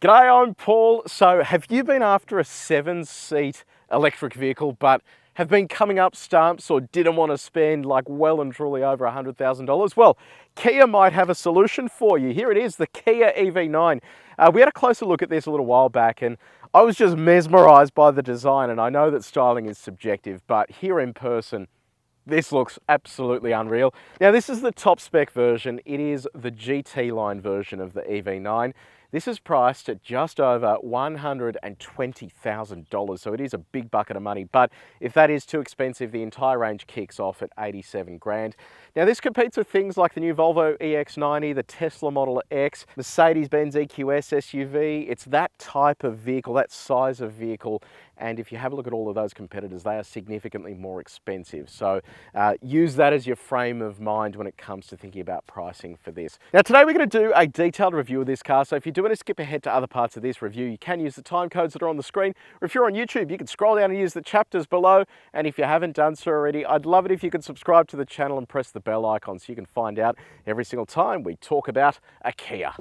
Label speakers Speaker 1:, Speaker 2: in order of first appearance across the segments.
Speaker 1: G'day, I'm Paul. So have you been after a 7-seat electric vehicle but have been coming up stumps or didn't want to spend like well and truly over $100,000? Well, Kia might have a solution for you. Here it is, the Kia EV9. We had a closer look at this a little while back and I was just mesmerized by the design, and I know that styling is subjective, but here in person, this looks absolutely unreal. Now, this is the top spec version. It is the GT line version of the EV9. This is priced at just over $120,000, so it is a big bucket of money. But if that is too expensive, the entire range kicks off at 87 grand. Now, this competes with things like the new Volvo EX90, the Tesla Model X, Mercedes-Benz EQS SUV. It's that type of vehicle, that size of vehicle. And if you have a look at all of those competitors, they are significantly more expensive. So use that as your frame of mind when it comes to thinking about pricing for this. Now, today we're going to do a detailed review of this car. So if you do want to skip ahead to other parts of this review, you can use the time codes that are on the screen. Or if you're on YouTube, you can scroll down and use the chapters below. And if you haven't done so already, I'd love it if you could subscribe to the channel and press the bell icon so you can find out every single time we talk about a Kia.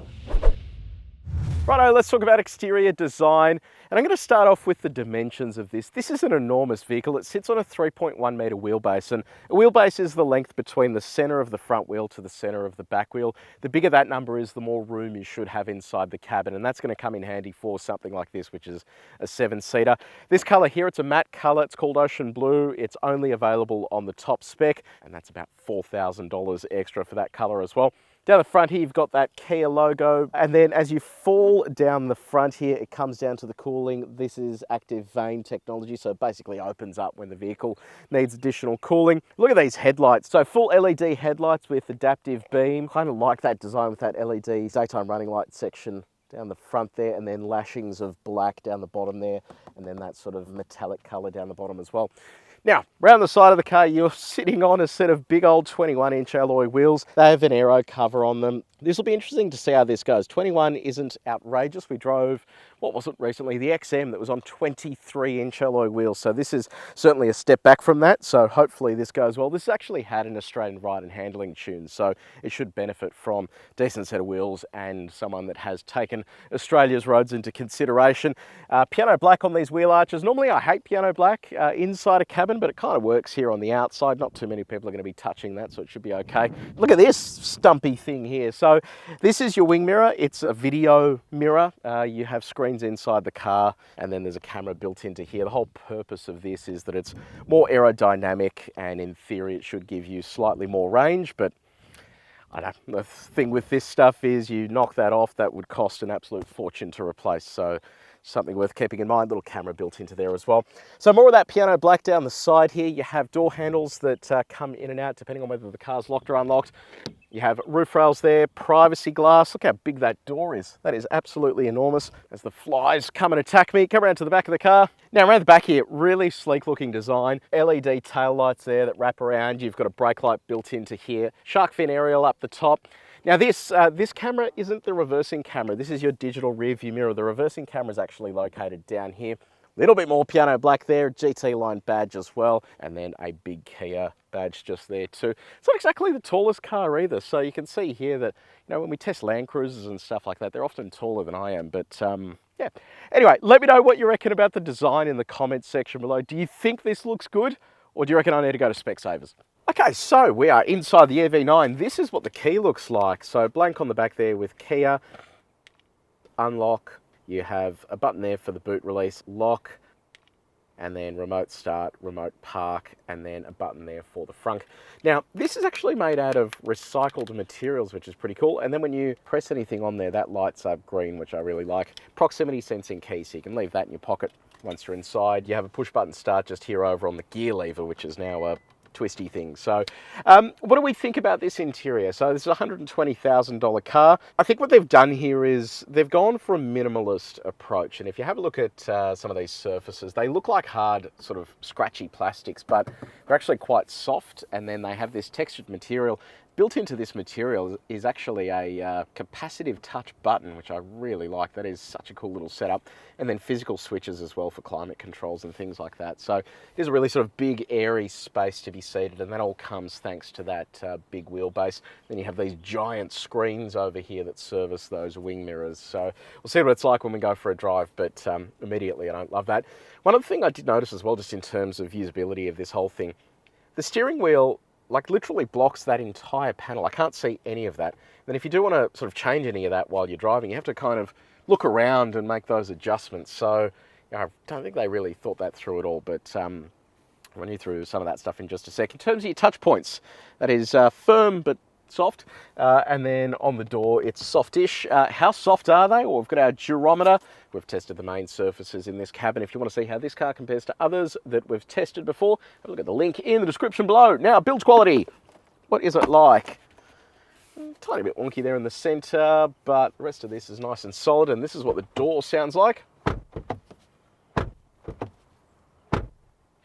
Speaker 1: Righto, let's talk about exterior design. And I'm going to start off with the dimensions of this. This is an enormous vehicle. It sits on a 3.1 metre wheelbase, and a wheelbase is the length between the centre of the front wheel to the centre of the back wheel. The bigger that number is, the more room you should have inside the cabin, and that's going to come in handy for something like this, which is a 7-seater. This colour here, it's a matte colour. It's called Ocean Blue. It's only available on the top spec, and that's about $4,000 extra for that colour as well. Down the front here, you've got that Kia logo. And then as you fall down the front here, it comes down to the cooling. This is active vane technology, so it basically opens up when the vehicle needs additional cooling. Look at these headlights. So full LED headlights with adaptive beam. Kind of like that design with that LED daytime running light section down the front there, and then lashings of black down the bottom there, and then that sort of metallic color down the bottom as well. Now, around the side of the car, you're sitting on a set of big old 21-inch alloy wheels. They have an aero cover on them. This will be interesting to see how this goes. 21 isn't outrageous. We drove, what was it recently? The XM that was on 23-inch alloy wheels. So this is certainly a step back from that. So hopefully this goes well. This actually had an Australian ride and handling tune, so it should benefit from a decent set of wheels and someone that has taken Australia's roads into consideration. Piano black on these wheel arches. Normally I hate piano black inside a cabin, but it kind of works here on the outside. Not too many people are going to be touching that, so it should be okay. Look at this stumpy thing here. So this is your wing mirror. It's a video mirror. You have screens inside the car, and then there's a camera built into here. The whole purpose of this is that it's more aerodynamic, and in theory it should give you slightly more range, but I don't know. The thing with this stuff is you knock that off, that would cost an absolute fortune to replace. So something worth keeping in mind. Little camera built into there as well. So more of that piano black down the side here. You have door handles that come in and out depending on whether the car's locked or unlocked. You have roof rails there, privacy glass. Look how big that door is. That is absolutely enormous. As the flies come and attack me, come around to the back of the car. Now around the back here, really sleek looking design. LED tail lights there that wrap around. You've got a brake light built into here. Shark fin aerial up the top. Now this camera isn't the reversing camera. This is your digital rear view mirror. The reversing camera is actually located down here. A little bit more piano black there, GT line badge as well, and then a big Kia badge just there too. It's not exactly the tallest car either, so you can see here that, you know, when we test Land Cruisers and stuff like that, they're often taller than I am, but yeah. Anyway, let me know what you reckon about the design in the comments section below. Do you think this looks good, or do you reckon I need to go to Specsavers? Okay, so we are inside the EV9. This is what the key looks like. So blank on the back there with Kia, unlock. You have a button there for the boot release, lock, and then remote start, remote park, and then a button there for the frunk. Now, this is actually made out of recycled materials, which is pretty cool. And then when you press anything on there, that lights up green, which I really like. Proximity sensing key, so you can leave that in your pocket once you're inside. You have a push button start just here over on the gear lever, which is now a twisty thing. So what do we think about this interior? So this is a $120,000 car. I think what they've done here is they've gone for a minimalist approach, and if you have a look at some of these surfaces, they look like hard sort of scratchy plastics, but they're actually quite soft, and then they have this textured material built into this material is actually a capacitive touch button, which I really like. That is such a cool little setup. And then physical switches as well for climate controls and things like that. So there's a really sort of big, airy space to be seated, and that all comes thanks to that big wheelbase. Then you have these giant screens over here that service those wing mirrors. So we'll see what it's like when we go for a drive, but immediately I don't love that. One other thing I did notice as well, just in terms of usability of this whole thing, the steering wheel like literally blocks that entire panel. I can't see any of that. Then if you do want to sort of change any of that while you're driving, you have to kind of look around and make those adjustments. So I don't think they really thought that through at all, but I'll run you through some of that stuff in just a sec. In terms of your touch points, that is firm but soft, and then on the door it's softish. How soft are they? Well, we've got our durometer. We've tested the main surfaces in this cabin. If you want to see how this car compares to others that we've tested before, have a look at the link in the description below. Now, build quality. What is it like? Tiny bit wonky there in the center, but the rest of this is nice and solid, and this is what the door sounds like.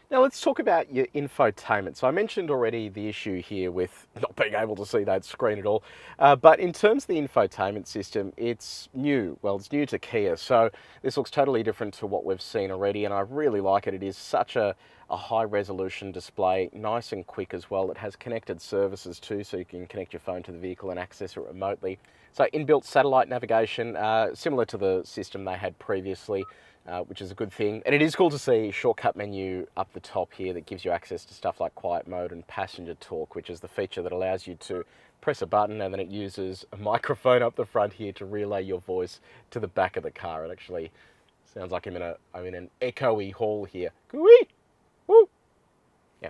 Speaker 1: Now let's talk about your infotainment. So I mentioned already the issue here with not being able to see that screen at all. But in terms of the infotainment system, it's new. Well, it's new to Kia. So this looks totally different to what we've seen already, and I really like it. It is such a high resolution display, nice and quick as well. It has connected services too, so you can connect your phone to the vehicle and access it remotely. So inbuilt satellite navigation, similar to the system they had previously. Which is a good thing. And it is cool to see a shortcut menu up the top here that gives you access to stuff like quiet mode and passenger talk, which is the feature that allows you to press a button and then it uses a microphone up the front here to relay your voice to the back of the car. It actually sounds like I'm in an echoey hall here. Coo-wee! Woo! Yeah,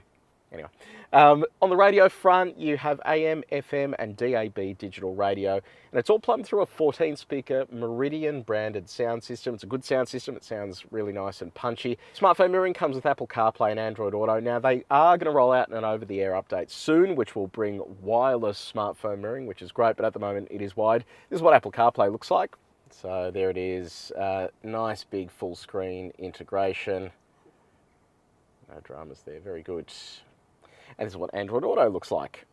Speaker 1: anyway. On the radio front, you have AM, FM, and DAB digital radio, and it's all plumbed through a 14-speaker Meridian branded sound system. It's a good sound system. It sounds really nice and punchy. Smartphone mirroring comes with Apple CarPlay and Android Auto. Now, they are going to roll out an over-the-air update soon, which will bring wireless smartphone mirroring, which is great, but at the moment it is wired. This is what Apple CarPlay looks like. So there it is. Nice big full screen integration. No dramas there. Very good. And this is what Android Auto looks like.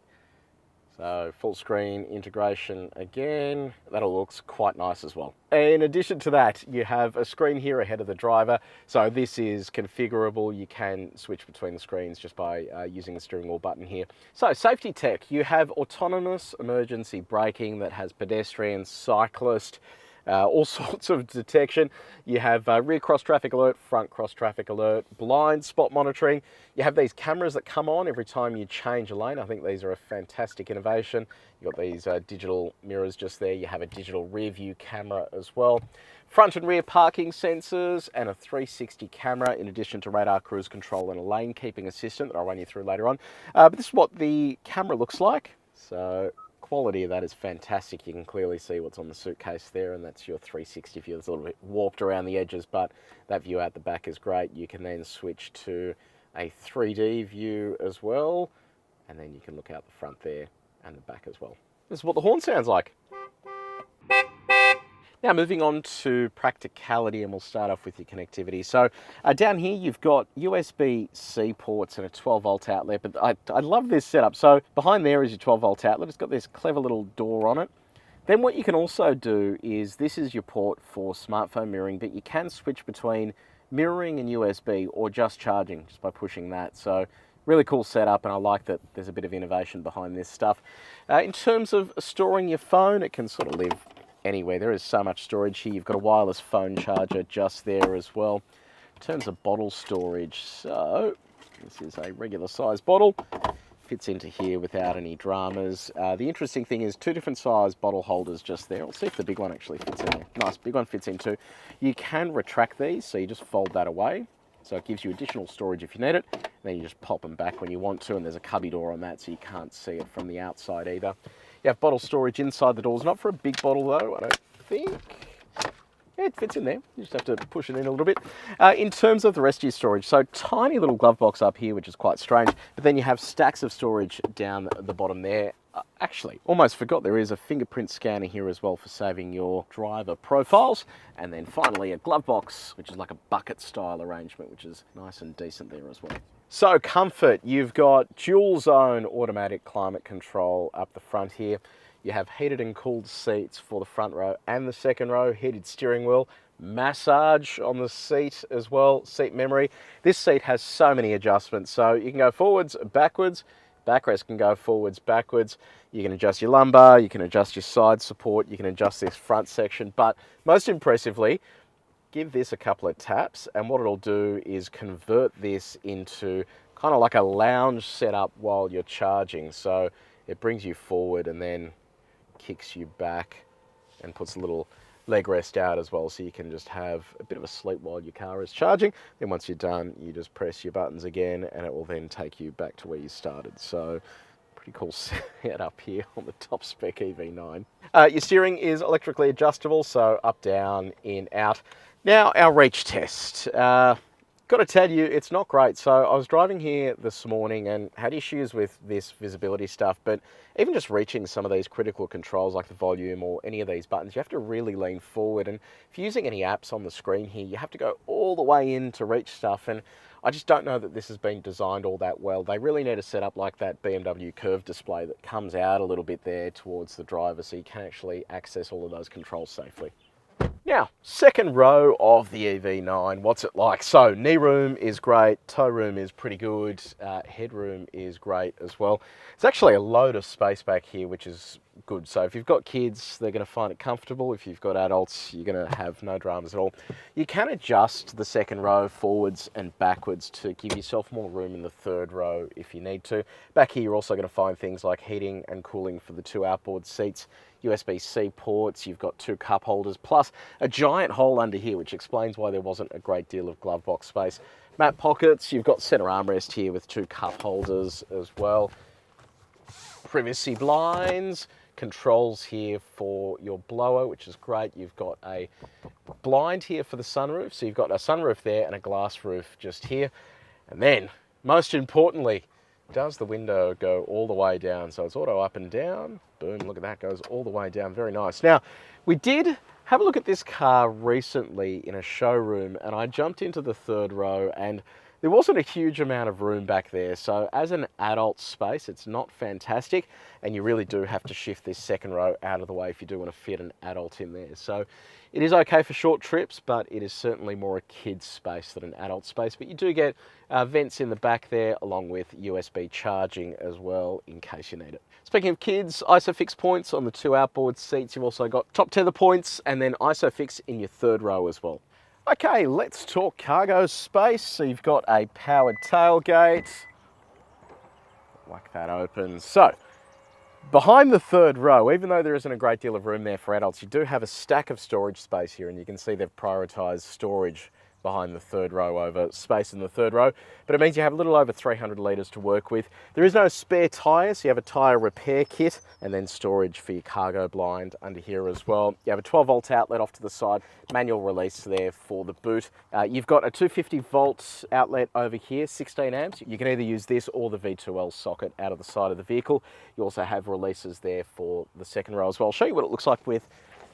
Speaker 1: So full screen integration again. That all looks quite nice as well. In addition to that, you have a screen here ahead of the driver. So this is configurable. You can switch between the screens just by using the steering wheel button here. So safety tech, you have autonomous emergency braking that has pedestrian, cyclist, all sorts of detection. You have rear cross traffic alert, front cross traffic alert, blind spot monitoring. You have these cameras that come on every time you change a lane. I think these are a fantastic innovation. You've got these digital mirrors just there. You have a digital rear view camera as well. Front and rear parking sensors and a 360 camera in addition to radar cruise control and a lane keeping assistant that I'll run you through later on. But this is what the camera looks like. So quality of that is fantastic. You can clearly see what's on the suitcase there, and that's your 360 view. It's a little bit warped around the edges, but that view out the back is great. You can then switch to a 3D view as well, and then you can look out the front there and the back as well. This is what the horn sounds like. Now moving on to practicality, and we'll start off with your connectivity. So down here you've got USB-C ports and a 12-volt outlet, but I love this setup. So behind there is your 12-volt outlet. It's got this clever little door on it. Then what you can also do is, this is your port for smartphone mirroring, but you can switch between mirroring and USB or just charging just by pushing that. So really cool setup, and I like that there's a bit of innovation behind this stuff. In terms of storing your phone, it can sort of live anywhere. There is so much storage here. You've got a wireless phone charger just there as well. In terms of bottle storage, so this is a regular size bottle. Fits into here without any dramas. The interesting thing is 2 different size bottle holders just there. I'll see if the big one actually fits in there. Nice, big one fits in too. You can retract these, so you just fold that away. So it gives you additional storage if you need it. And then you just pop them back when you want to, and there's a cubby door on that, so you can't see it from the outside either. You have bottle storage inside the doors, not for a big bottle though, I don't think. Yeah, it fits in there. You just have to push it in a little bit. In terms of the rest of your storage, so tiny little glove box up here, which is quite strange, but then you have stacks of storage down the bottom there. Actually, almost forgot there is a fingerprint scanner here as well for saving your driver profiles. And then finally a glove box, which is like a bucket style arrangement, which is nice and decent there as well. So comfort, you've got dual zone automatic climate control up the front here. You have heated and cooled seats for the front row and the second row, heated steering wheel, massage on the seat as well, seat memory. This seat has so many adjustments, so you can go forwards, backwards, backrest can go forwards, backwards. You can adjust your lumbar, you can adjust your side support, you can adjust this front section, but most impressively, give this a couple of taps and what it'll do is convert this into kind of like a lounge setup while you're charging. So it brings you forward and then kicks you back and puts a little leg rest out as well, so you can just have a bit of a sleep while your car is charging. Then once you're done, you just press your buttons again and it will then take you back to where you started. So pretty cool setup here on the top spec EV9. Your steering is electrically adjustable, so up, down, in, out. Now our reach test. Got to tell you, it's not great. So I was driving here this morning and had issues with this visibility stuff, but even just reaching some of these critical controls like the volume or any of these buttons, you have to really lean forward. And if you're using any apps on the screen here, you have to go all the way in to reach stuff. And I just don't know that this has been designed all that well. They really need to set up like that BMW curve display that comes out a little bit there towards the driver so you can actually access all of those controls safely. Now, second row of the EV9, what's it like? So, knee room is great, toe room is pretty good, headroom is great as well. It's actually a load of space back here, which is good. So if you've got kids, they're going to find it comfortable. If you've got adults, you're going to have no dramas at all. You can adjust the second row forwards and backwards to give yourself more room in the third row if you need to. Back here, you're also going to find things like heating and cooling for the two outboard seats, USB-C ports, you've got two cup holders, plus a giant hole under here, which explains why there wasn't a great deal of glove box space. Mat pockets, you've got center armrest here with two cup holders as well. Privacy blinds, controls here for your blower, which is great. You've got a blind here for the sunroof, so you've got a sunroof there and a glass roof just here. And then, most importantly, does the window go all the way down? So it's auto up and down. Boom, look at that, goes all the way down. Very nice. Now, we did have a look at this car recently in a showroom and I jumped into the third row and there wasn't a huge amount of room back there. So as an adult space, it's not fantastic and you really do have to shift this second row out of the way if you do want to fit an adult in there. So it is okay for short trips, but it is certainly more a kid's space than an adult space. But you do get vents in the back there along with USB charging as well in case you need it. Speaking of kids, ISOFIX points on the two outboard seats. You've also got top tether points and then ISOFIX in your third row as well. Okay, let's talk cargo space. So you've got a powered tailgate. Whack that open. So behind the third row, even though there isn't a great deal of room there for adults, you do have a stack of storage space here and you can see they've prioritized storage behind the third row over space in the third row, but it means you have a little over 300 litres to work with. There is no spare tyre, so you have a tyre repair kit and then storage for your cargo blind under here as well. You have a 12 volt outlet off to the side, manual release there for the boot. You've got a 250 volt outlet over here, 16 amps. You can either use this or the V2L socket out of the side of the vehicle. You also have releases there for the second row as well. I'll show you what it looks like with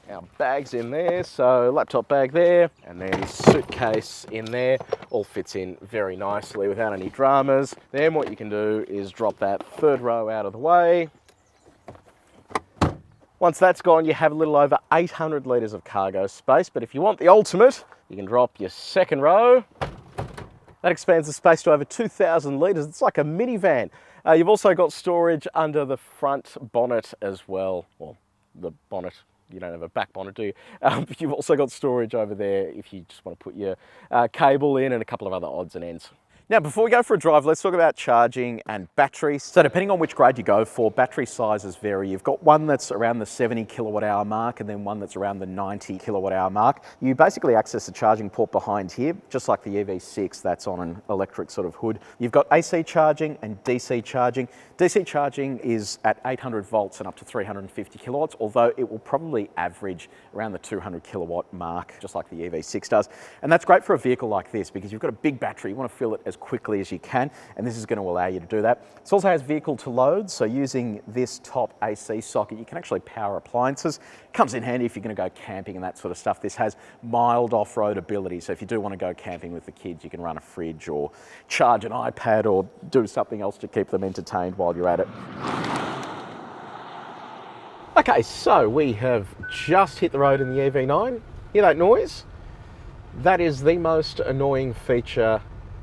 Speaker 1: our bags in there. So laptop bag there and then suitcase in there, all fits in very nicely without any dramas. Then what you can do is drop that third row out of the way. Once that's gone, you have a little over 800 litres of cargo space, but if you want the ultimate, you can drop your second row. That expands the space to over 2,000 litres. It's like a minivan. You've also got storage under the front bonnet as well. Well, the bonnet, you don't have a back bonnet, do you? You've also got storage over there if you just want to put your cable in and a couple of other odds and ends. Now, before we go for a drive, let's talk about charging and batteries. So depending on which grade you go for, battery sizes vary. You've got one that's around the 70 kilowatt hour mark and then one that's around the 90 kilowatt hour mark. You basically access the charging port behind here, just like the EV6 that's on an electric sort of hood. You've got AC charging and DC charging. DC charging is at 800 volts and up to 350 kilowatts, although it will probably average around the 200 kilowatt mark, just like the EV6 does. And that's great for a vehicle like this because you've got a big battery. You want to fill it as
Speaker 2: quickly as you can, and this is going to allow you to do that. It also has vehicle to load, so using this top AC socket, you can actually power appliances. Comes in handy if you're going to go camping and that sort of stuff. This has mild off-road ability, so if you do want to go camping with the kids, you can run a fridge or charge an iPad or do something else to keep them entertained while you're at it.
Speaker 1: Okay, so we have just hit the road in the EV9. Hear that noise? That is the most annoying feature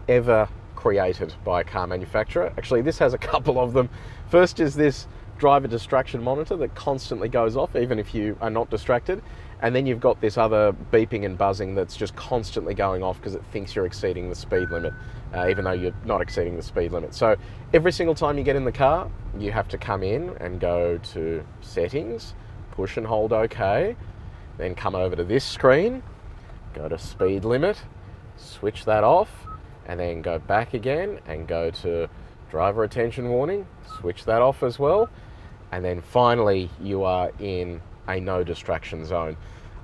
Speaker 1: ever created by a car manufacturer. Actually, this has a couple of them. First is this driver distraction monitor that constantly goes off even if you are not distracted. And then you've got this other beeping and buzzing that's just constantly going off because it thinks you're exceeding the speed limit, even though you're not exceeding the speed limit. So every single time you get in the car, you have to come in and go to settings, push and hold OK, then come over to this screen, go to speed limit, switch that off, and then go back again and go to driver attention warning, switch that off as well. And then finally you are in a no distraction zone.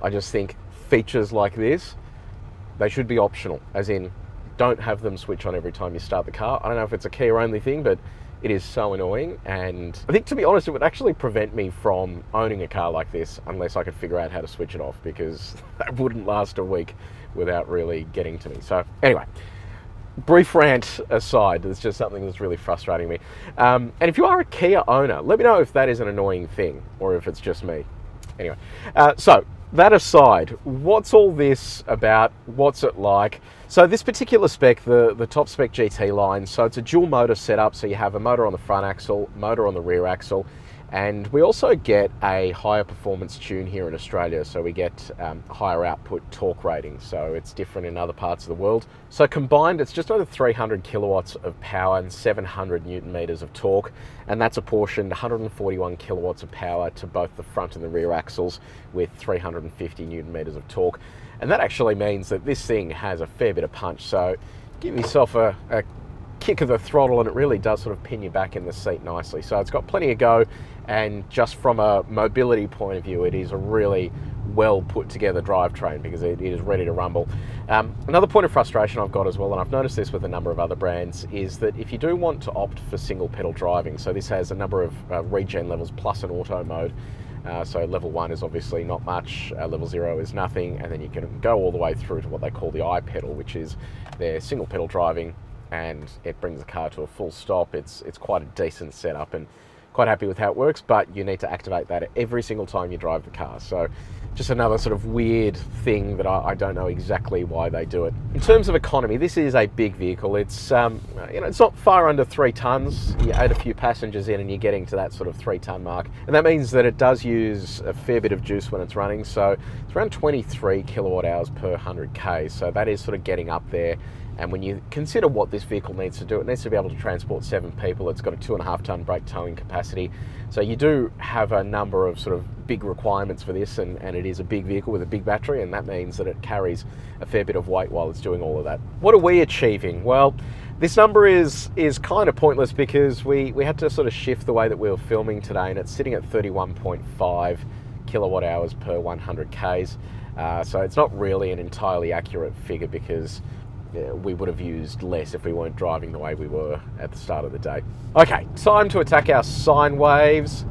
Speaker 1: I just think features like this, they should be optional, as in don't have them switch on every time you start the car. I don't know if it's a Kia only thing, but it is so annoying. And I think, to be honest, it would actually prevent me from owning a car like this unless I could figure out how to switch it off, because that wouldn't last a week without really getting to me. So anyway, brief rant aside, it's just something that's really frustrating me. And if you are a Kia owner, let me know if that is an annoying thing or if it's just me. Anyway, so that aside, what's all this about? What's it like? So this particular spec, the top spec GT line, so it's a dual motor setup. So you have a motor on the front axle, motor on the rear axle, and we also get a higher performance tune here in Australia. So we get higher output torque rating. So it's different in other parts of the world. So combined, it's just over 300 kilowatts of power and 700 Newton meters of torque. And that's apportioned 141 kilowatts of power to both the front and the rear axles with 350 Newton meters of torque. And that actually means that this thing has a fair bit of punch. So give yourself a kick of the throttle and it really does sort of pin you back in the seat nicely. So it's got plenty of go, and just from a mobility point of view, it is a really well put together drivetrain because it is ready to rumble. Another point of frustration I've got as well, and I've noticed this with a number of other brands, is that if you do want to opt for single pedal driving, so this has a number of regen levels plus an auto mode. So level 1 is obviously not much, level 0 is nothing, and then you can go all the way through to what they call the I pedal, which is their single pedal driving, and it brings the car to a full stop. It's quite a decent setup and quite happy with how it works, but you need to activate that every single time you drive the car. So just another sort of weird thing that I don't know exactly why they do it. In terms of economy, this is a big vehicle. It's it's not far under 3 tons. You add a few passengers in and you're getting to that sort of 3-ton mark. And that means that it does use a fair bit of juice when it's running. So it's around 23 kilowatt hours per 100K. So that is sort of getting up there. And when you consider what this vehicle needs to do, it needs to be able to transport 7 people. It's got a 2.5-ton brake towing capacity. So you do have a number of sort of big requirements for this, and it is a big vehicle with a big battery, and that means that it carries a fair bit of weight while it's doing all of that. What are we achieving? Well, this number is kind of pointless because we had to sort of shift the way that we were filming today, and it's sitting at 31.5 kilowatt hours per 100 Ks. So it's not really an entirely accurate figure because we would have used less if we weren't driving the way we were at the start of the day. Okay, time to attack our sine waves.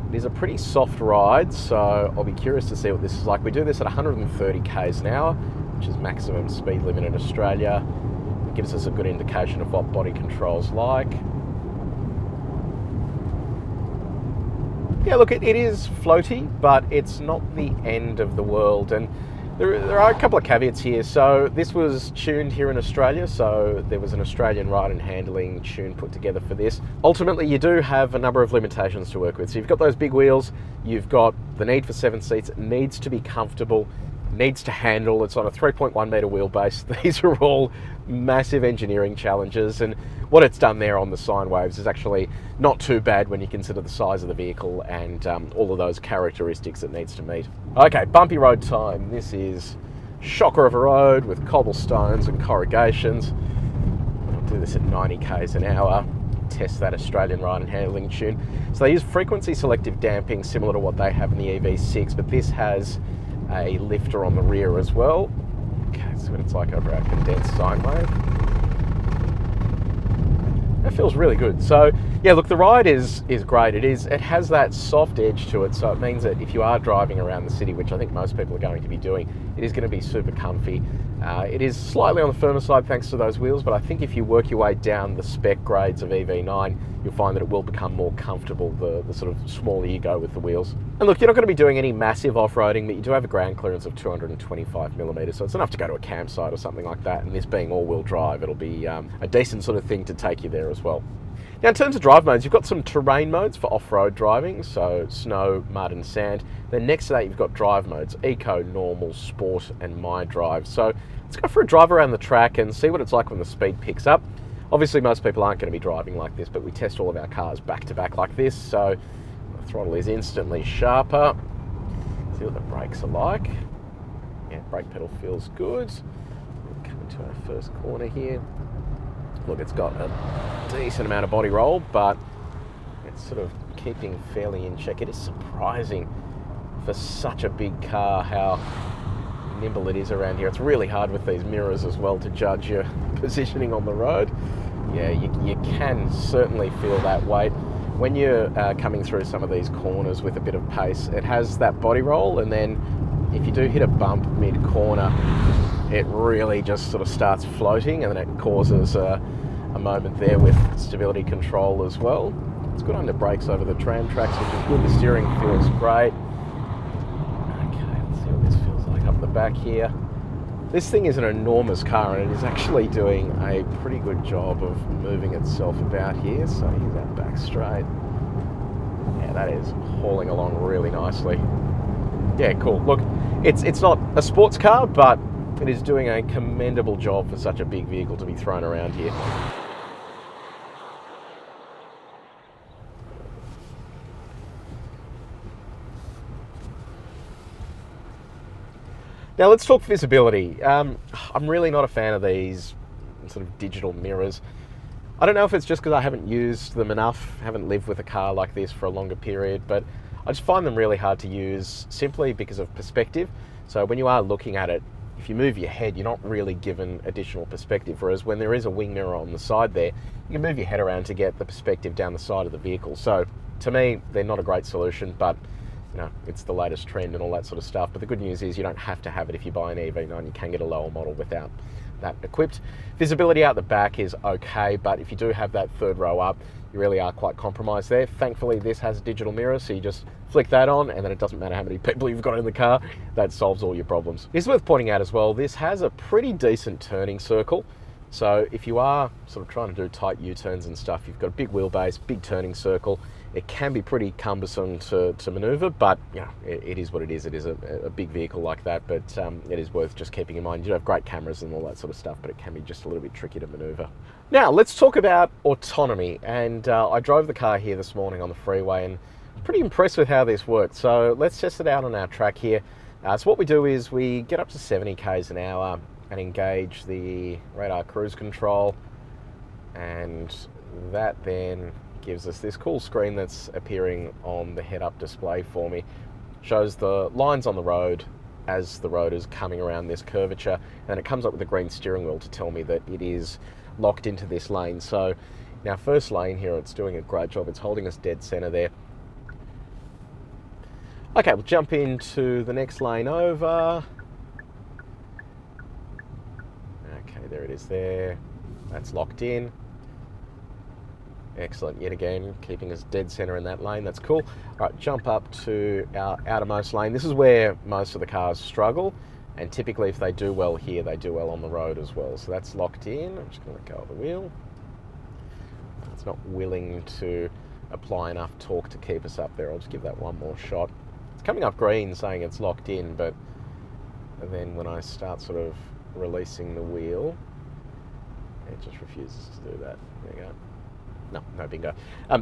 Speaker 1: It is a pretty soft ride, so I'll be curious to see what this is like. We do this at 130 Ks an hour, which is maximum speed limit in Australia. It gives us a good indication of what body control's like. Yeah, look, it is floaty, but it's not the end of the world. And there are a couple of caveats here. So this was tuned here in Australia, so there was an Australian ride and handling tune put together for this. Ultimately, you do have a number of limitations to work with. So you've got those big wheels, you've got the need for 7 seats, it needs to be comfortable, needs to handle, it's on a 3.1 metre wheelbase. These are all massive engineering challenges, and what it's done there on the sine waves is actually not too bad when you consider the size of the vehicle and all of those characteristics it needs to meet. Okay, bumpy road time. This is shocker of a road with cobblestones and corrugations. I'll do this at 90 Ks an hour, test that Australian ride and handling tune. So they use frequency selective damping similar to what they have in the EV6, but this has a lifter on the rear as well. Okay, so what it's like over our condensed sine wave. That feels really good. So yeah, look, the ride is great. It has that soft edge to it, so it means that if you are driving around the city, which I think most people are going to be doing, it is going to be super comfy. It is slightly on the firmer side thanks to those wheels, but I think if you work your way down the spec grades of EV9, you'll find that it will become more comfortable the sort of smaller you go with the wheels. And look, you're not going to be doing any massive off-roading, but you do have a ground clearance of 225 millimeters, so it's enough to go to a campsite or something like that. And this being all-wheel drive, it'll be a decent sort of thing to take you there as well. Now, in terms of drive modes, you've got some terrain modes for off-road driving, so snow, mud and sand. Then next to that, you've got drive modes, Eco, Normal, Sport and My Drive. So let's go for a drive around the track and see what it's like when the speed picks up. Obviously, most people aren't going to be driving like this, but we test all of our cars back-to-back like this, so the throttle is instantly sharper. See what the brakes are like. Yeah, brake pedal feels good. We're coming to our first corner here. Look, it's got a decent amount of body roll, but it's sort of keeping fairly in check. It is surprising for such a big car how nimble it is around here. It's really hard with these mirrors as well to judge your positioning on the road. Yeah, you can certainly feel that weight. When you're coming through some of these corners with a bit of pace, it has that body roll, and then if you do hit a bump mid-corner, it really just sort of starts floating, and then it causes a moment there with stability control as well. It's good under brakes over the tram tracks, which is good. The steering feels great. Okay, let's see what this feels like up the back here. This thing is an enormous car, and it is actually doing a pretty good job of moving itself about here. So here's that back straight. Yeah, that is hauling along really nicely. Yeah, cool. Look, it's not a sports car, but it is doing a commendable job for such a big vehicle to be thrown around here. Now let's talk visibility. I'm really not a fan of these sort of digital mirrors. I don't know if it's just because I haven't used them enough, haven't lived with a car like this for a longer period, but I just find them really hard to use simply because of perspective. So when you are looking at it, if you move your head, you're not really given additional perspective, whereas when there is a wing mirror on the side there, you can move your head around to get the perspective down the side of the vehicle. So to me, they're not a great solution, but you know, it's the latest trend and all that sort of stuff. But the good news is you don't have to have it if you buy an EV9. You can get a lower model without that equipped. Visibility out the back is okay, but if you do have that third row up, you really are quite compromised there. Thankfully, this has a digital mirror, so you just flick that on, and then it doesn't matter how many people you've got in the car, that solves all your problems. It's worth pointing out as well, this has a pretty decent turning circle. So if you are sort of trying to do tight U-turns and stuff, you've got a big wheelbase, big turning circle. It can be pretty cumbersome to maneuver, but you know, it is what it is. It is a big vehicle like that, but it is worth just keeping in mind. You do have great cameras and all that sort of stuff, but it can be just a little bit tricky to maneuver. Now, let's talk about autonomy. And I drove the car here this morning on the freeway and I'm pretty impressed with how this works. So let's test it out on our track here. So what we do is we get up to 70 k's an hour and engage the radar cruise control, and that then gives us this cool screen that's appearing on the head-up display for me. Shows the lines on the road as the road is coming around this curvature, and it comes up with a green steering wheel to tell me that it is locked into this lane. So in our first lane here, it's doing a great job. It's holding us dead center there. Okay, we'll jump into the next lane over. Okay, there it is there. That's locked in. Excellent, yet again, keeping us dead center in that lane. That's cool. All right, jump up to our outermost lane. This is where most of the cars struggle, and typically if they do well here, they do well on the road as well. So that's locked in. I'm just gonna let go of the wheel. It's not willing to apply enough torque to keep us up there. I'll just give that one more shot. It's coming up green saying it's locked in, but then when I start sort of releasing the wheel, it just refuses to do that. There you go. No bingo.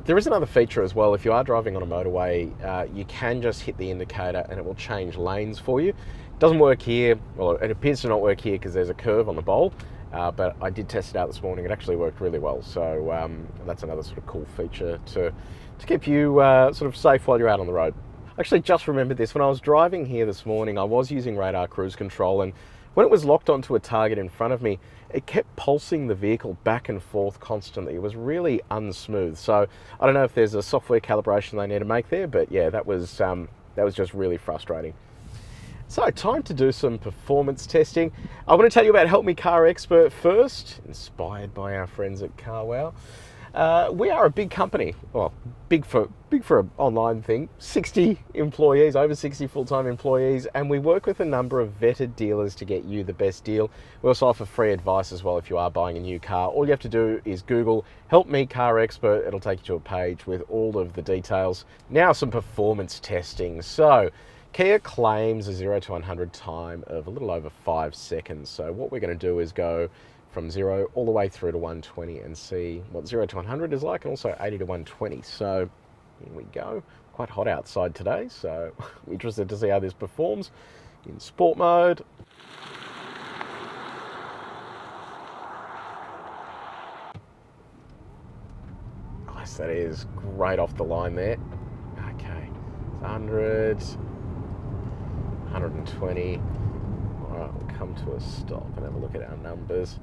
Speaker 1: There is another feature as well. If you are driving on a motorway, you can just hit the indicator and it will change lanes for you. It doesn't work here. Well, it appears to not work here because there's a curve on the bowl, but I did test it out this morning. It actually worked really well. So that's another sort of cool feature to keep you sort of safe while you're out on the road. Actually, just remembered this. When I was driving here this morning, I was using radar cruise control, and When it was locked onto a target in front of me, it kept pulsing the vehicle back and forth constantly. It was really unsmooth. So I don't know if there's a software calibration they need to make there, but yeah, that was just really frustrating. So time to do some performance testing. I want to tell you about Help Me CarExpert first, inspired by our friends at CarWow. We are a big company, well, big for an online thing, 60 employees, over 60 full-time employees, and we work with a number of vetted dealers to get you the best deal. We also offer free advice as well if you are buying a new car. All you have to do is Google Help Me CarExpert. It'll take you to a page with all of the details. Now some performance testing. So Kia claims a 0 to 100 time of a little over 5 seconds. So what we're going to do is go from 0 all the way through to 120 and see what 0 to 100 is like, and also 80 to 120. So here we go. Quite hot outside today, so we're interested to see how this performs in sport mode. Nice, that is great off the line there. Okay, 100, 120. All right, we'll come to a stop and have a look at our numbers.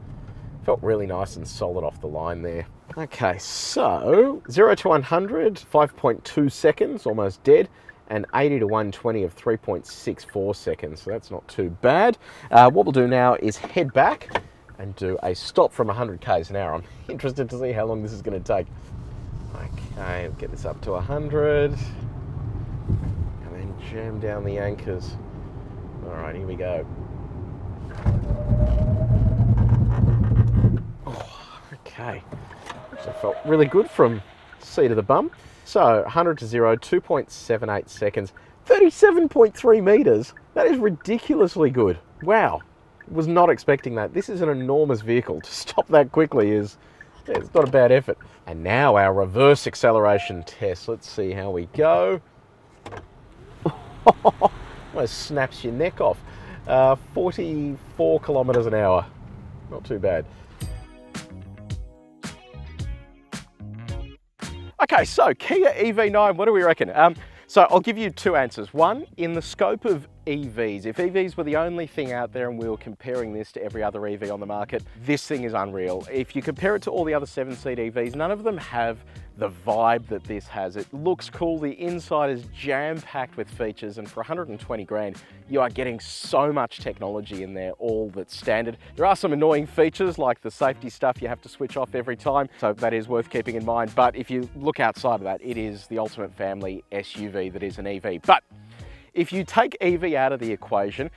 Speaker 1: Felt really nice and solid off the line there. Okay, so 0 to 100, 5.2 seconds, almost dead, and 80 to 120 of 3.64 seconds, so that's not too bad. What we'll do now is head back and do a stop from 100 k's an hour. I'm interested to see how long this is going to take. Okay, get this up to 100, and then jam down the anchors. All right, here we go. Okay, so felt really good from seat of the bum. So 100 to 0, 2.78 seconds, 37.3 meters. That is ridiculously good. Wow, was not expecting that. This is an enormous vehicle. To stop that quickly it's not a bad effort. And now our reverse acceleration test. Let's see how we go. Almost snaps your neck off. 44 kilometers an hour. Not too bad. Okay, so Kia EV9, what do we reckon? So I'll give you two answers. One, in the scope of EVs, if EVs were the only thing out there and we were comparing this to every other EV on the market, this thing is unreal. If you compare it to all the other 7-seat EVs, none of them have the vibe that this has. It looks cool, the inside is jam-packed with features, and for 120 grand, you are getting so much technology in there, all that's standard. There are some annoying features like the safety stuff you have to switch off every time, so that is worth keeping in mind. But if you look outside of that, it is the ultimate family SUV that is an EV. But if you take EV out of the equation,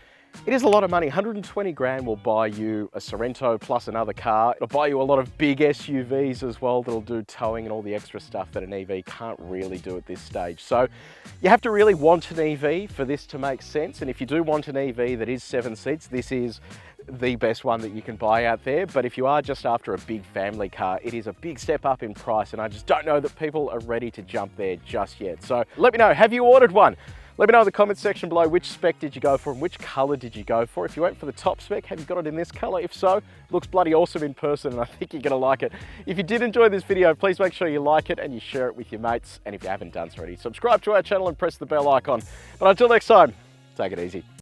Speaker 1: it is a lot of money. 120 grand will buy you a Sorento plus another car. It'll buy you a lot of big SUVs as well that'll do towing and all the extra stuff that an EV can't really do at this stage. So you have to really want an EV for this to make sense. And if you do want an EV that is 7 seats, this is the best one that you can buy out there. But if you are just after a big family car, it is a big step up in price, and I just don't know that people are ready to jump there just yet. So let me know, have you ordered one? Let me know in the comments section below which spec did you go for and which color did you go for. If you went for the top spec, have you got it in this color? If so, it looks bloody awesome in person and I think you're gonna like it. If you did enjoy this video, please make sure you like it and you share it with your mates. And if you haven't done so already, subscribe to our channel and press the bell icon. But until next time, take it easy.